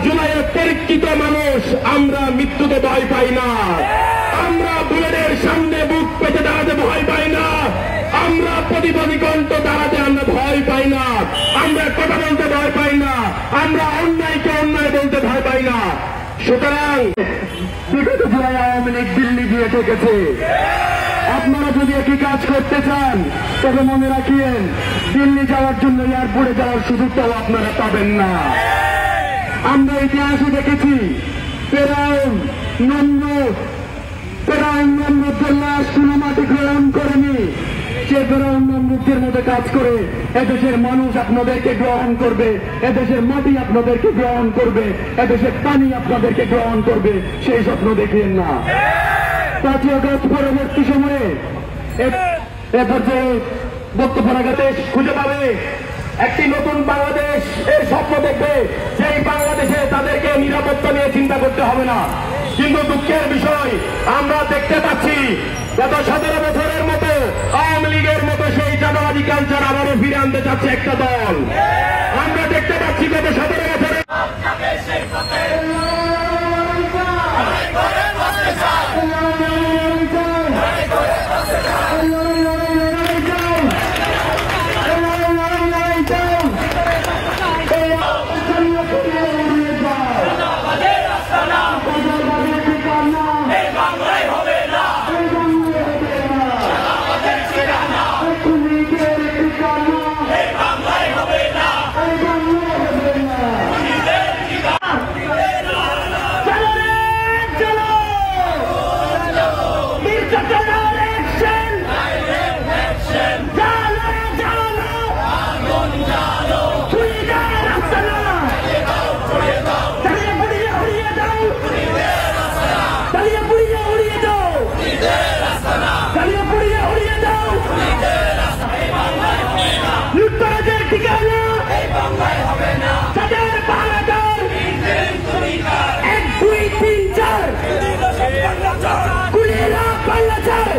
জুলাইয়ে পরীক্ষিত মানুষ, আমরা মৃত্যুতে ভয় পাই না, আমরা বুলেটের সামনে বুক পেতে দাঁড়াতে ভয় পাই না, আমরা প্রতিবাদী কণ্ঠ দাঁড়াতে আমরা ভয় পাই না, আমরা কথা বলতে ভয় পাই না, আমরা অন্যায়কে অন্যায় বলতে ভয় পাই না। সুতরাং বিগত জুলাই আওয়ামী লীগ দিল্লি গিয়ে ঠেকেছে। আপনারা যদি একই কাজ করতে চান তবে মনে রাখিয়েন, দিল্লি যাওয়ার জন্য এয়ারপোর্টে যাওয়ার সুযোগটাও আপনারা পাবেন না। আমরা ইতিহাসে দেখেছি ফেরাউন নমরুদের লাশ কোনো মাটি গ্রহণ করেনি। সে ফেরাউন নমরুদের মধ্যে কাজ করে এদেশের মানুষ আপনাদেরকে গ্রহণ করবে, এদেশের মাটি আপনাদেরকে গ্রহণ করবে, এদেশের পানি আপনাদেরকে গ্রহণ করবে, সেই স্বপ্ন দেখেন না। 5 আগস্ট পরবর্তী সময়ে এ পর্যায়ে বক্তব্য রাখাতে খুঁজে পাবে একটি নতুন বাংলাদেশ এর স্বপ্ন দেখবে, সেই বাংলাদেশে তাদেরকে নিরাপত্তা নিয়ে চিন্তা করতে হবে না। কিন্তু দুঃখের বিষয়, আমরা দেখতে পাচ্ছি গত 17 বছরের মতো আওয়ামী লীগের মতো সেই চাঁদাবাদী কালচার আবারও ফিরে আনতে চাচ্ছে একটা দল। আমরা দেখতে পাচ্ছি গত 17 বছরে Kulila Palajar